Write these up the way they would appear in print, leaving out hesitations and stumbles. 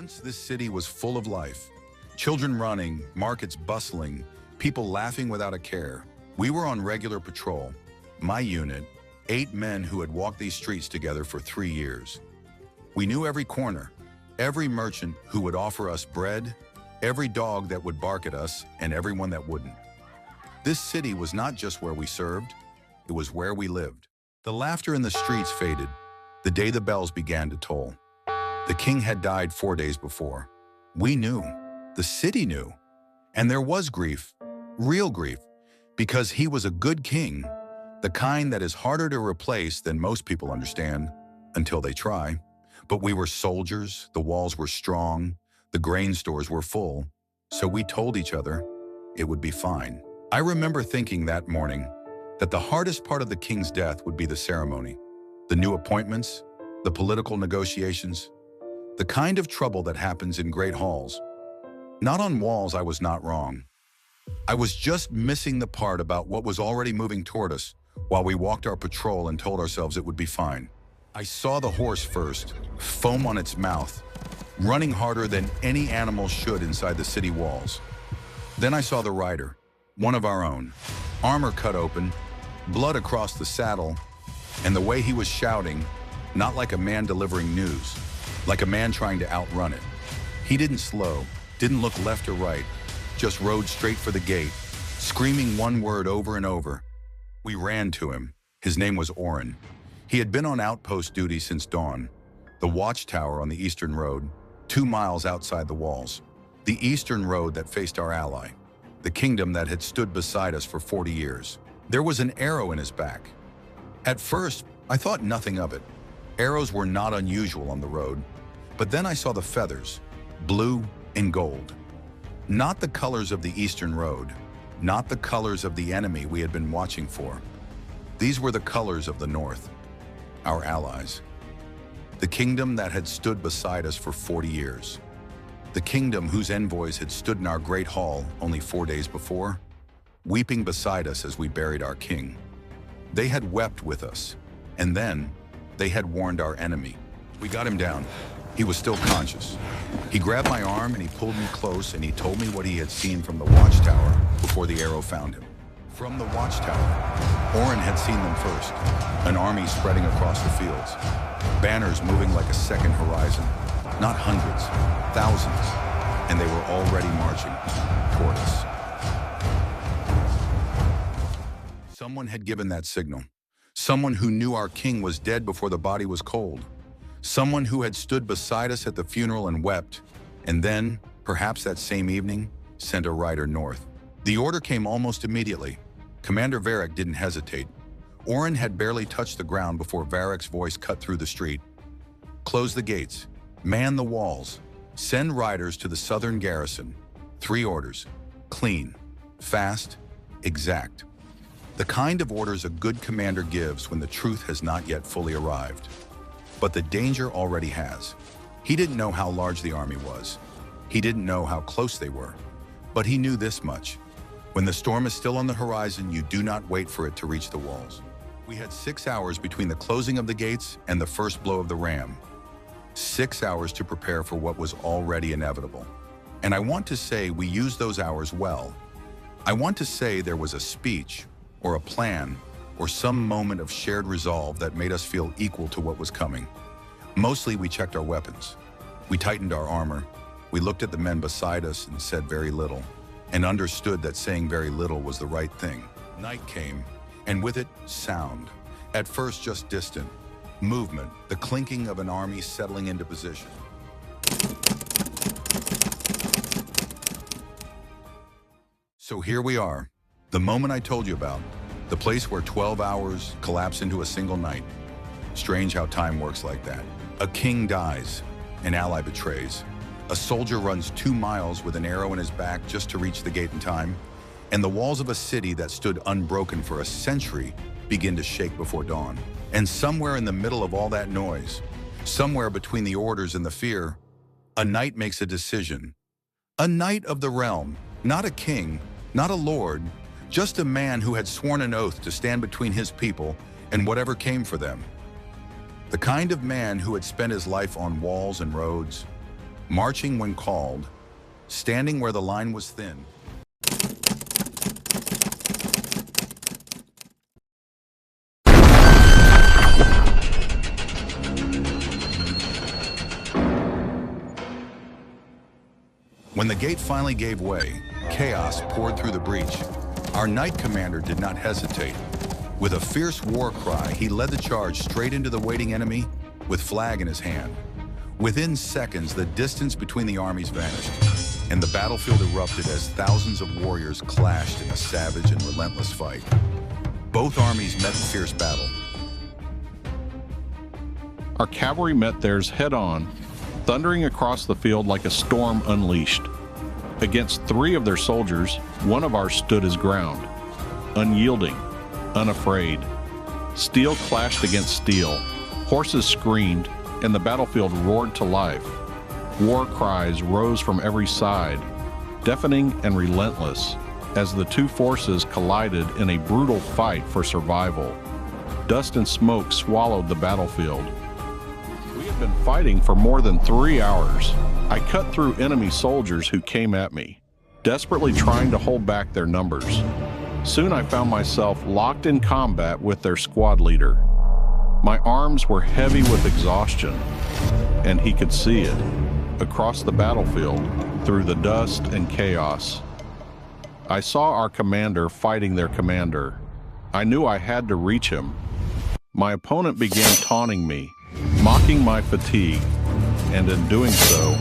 Once this city was full of life. Children running, markets bustling, people laughing without a care. We were on regular patrol. My unit, 8 men who had walked these streets together for 3 years. We knew every corner, every merchant who would offer us bread, every dog that would bark at us, and everyone that wouldn't. This city was not just where we served, it was where we lived. The laughter in the streets faded the day the bells began to toll. The king had died 4 days before. We knew, the city knew, and there was grief, real grief, because he was a good king, the kind that is harder to replace than most people understand until they try. But we were soldiers, the walls were strong, the grain stores were full, so we told each other it would be fine. I remember thinking that morning that the hardest part of the king's death would be the ceremony, the new appointments, the political negotiations, the kind of trouble that happens in great halls. Not on walls, I was not wrong. I was just missing the part about what was already moving toward us while we walked our patrol and told ourselves it would be fine. I saw the horse first, foam on its mouth, running harder than any animal should inside the city walls. Then I saw the rider, one of our own, armor cut open, blood across the saddle, and the way he was shouting, not like a man delivering news, like a man trying to outrun it. He didn't slow, didn't look left or right, just rode straight for the gate, screaming one word over and over. We ran to him. His name was Oren. He had been on outpost duty since dawn, the watchtower on the eastern road, 2 miles outside the walls, the eastern road that faced our ally, the kingdom that had stood beside us for 40 years. There was an arrow in his back. At first, I thought nothing of it. Arrows were not unusual on the road, but then I saw the feathers, blue and gold. Not the colors of the eastern road, not the colors of the enemy we had been watching for. These were the colors of the north, our allies. The kingdom that had stood beside us for 40 years. The kingdom whose envoys had stood in our great hall only 4 days before, weeping beside us as we buried our king. They had wept with us, and then they had warned our enemy. We got him down. He was still conscious. He grabbed my arm and he pulled me close and he told me what he had seen from the watchtower before the arrow found him. From the watchtower, Oren had seen them first, an army spreading across the fields, banners moving like a second horizon, not hundreds, thousands, and they were already marching toward us. Someone had given that signal. Someone who knew our king was dead before the body was cold. Someone who had stood beside us at the funeral and wept, and then, perhaps that same evening, sent a rider north. The order came almost immediately. Commander Varric didn't hesitate. Oren had barely touched the ground before Varric's voice cut through the street. Close the gates, man the walls, send riders to the southern garrison. 3 orders, clean, fast, exact. The kind of orders a good commander gives when the truth has not yet fully arrived. But the danger already has. He didn't know how large the army was. He didn't know how close they were. But he knew this much. When the storm is still on the horizon, you do not wait for it to reach the walls. We had 6 hours between the closing of the gates and the first blow of the ram. 6 hours to prepare for what was already inevitable. And I want to say we used those hours well. I want to say there was a speech, or a plan, or some moment of shared resolve that made us feel equal to what was coming. Mostly we checked our weapons. We tightened our armor. We looked at the men beside us and said very little, and understood that saying very little was the right thing. Night came, and with it, sound. At first just distant. Movement, the clinking of an army settling into position. So here we are, the moment I told you about. The place where 12 hours collapse into a single night. Strange how time works like that. A king dies, an ally betrays. A soldier runs 2 miles with an arrow in his back just to reach the gate in time, and the walls of a city that stood unbroken for a century begin to shake before dawn. And somewhere in the middle of all that noise, somewhere between the orders and the fear, a knight makes a decision. A knight of the realm, not a king, not a lord, just a man who had sworn an oath to stand between his people and whatever came for them. The kind of man who had spent his life on walls and roads, marching when called, standing where the line was thin. When the gate finally gave way, chaos poured through the breach. Our knight commander did not hesitate. With a fierce war cry, he led the charge straight into the waiting enemy with flag in his hand. Within seconds, the distance between the armies vanished, and the battlefield erupted as thousands of warriors clashed in a savage and relentless fight. Both armies met in fierce battle. Our cavalry met theirs head-on, thundering across the field like a storm unleashed. Against 3 of their soldiers, one of ours stood his ground, unyielding, unafraid. Steel clashed against steel, horses screamed, and the battlefield roared to life. War cries rose from every side, deafening and relentless, as the 2 forces collided in a brutal fight for survival. Dust and smoke swallowed the battlefield. We had been fighting for more than 3 hours. I cut through enemy soldiers who came at me, desperately trying to hold back their numbers. Soon I found myself locked in combat with their squad leader. My arms were heavy with exhaustion, and he could see it, across the battlefield, through the dust and chaos. I saw our commander fighting their commander. I knew I had to reach him. My opponent began taunting me, mocking my fatigue, and in doing so,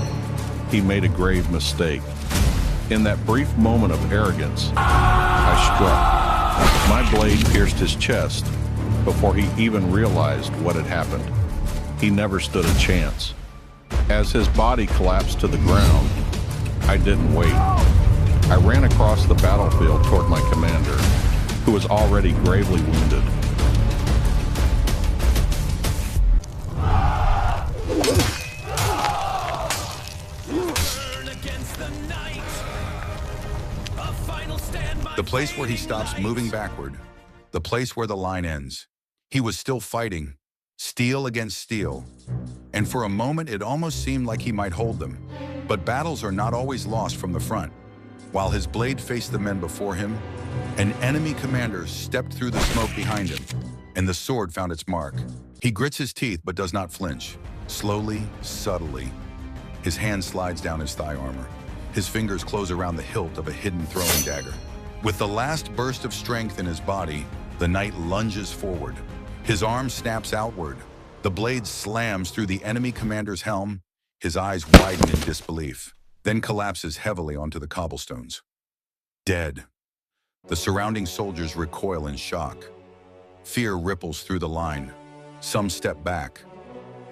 he made a grave mistake. In that brief moment of arrogance, I struck. My blade pierced his chest before he even realized what had happened. He never stood a chance. As his body collapsed to the ground, I didn't wait. I ran across the battlefield toward my commander, who was already gravely wounded. The place where he stops moving backward, the place where the line ends. He was still fighting, steel against steel, and for a moment it almost seemed like he might hold them. But battles are not always lost from the front. While his blade faced the men before him, an enemy commander stepped through the smoke behind him, and the sword found its mark. He grits his teeth but does not flinch. Slowly, subtly, his hand slides down his thigh armor. His fingers close around the hilt of a hidden throwing dagger. With the last burst of strength in his body, the knight lunges forward. His arm snaps outward. The blade slams through the enemy commander's helm. His eyes widen in disbelief, then collapses heavily onto the cobblestones. Dead. The surrounding soldiers recoil in shock. Fear ripples through the line. Some step back.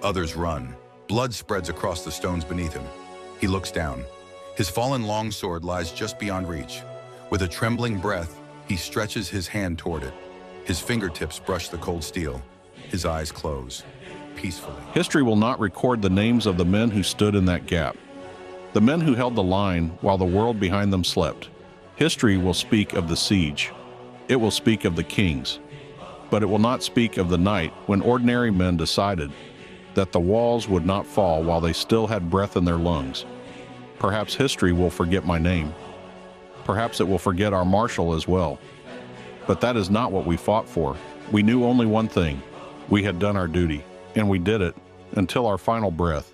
Others run. Blood spreads across the stones beneath him. He looks down. His fallen longsword lies just beyond reach. With a trembling breath, he stretches his hand toward it. His fingertips brush the cold steel. His eyes close, peacefully. History will not record the names of the men who stood in that gap, the men who held the line while the world behind them slept. History will speak of the siege. It will speak of the kings. But it will not speak of the night when ordinary men decided that the walls would not fall while they still had breath in their lungs. Perhaps history will forget my name. Perhaps it will forget our marshal as well. But that is not what we fought for. We knew only one thing. We had done our duty, and we did it until our final breath.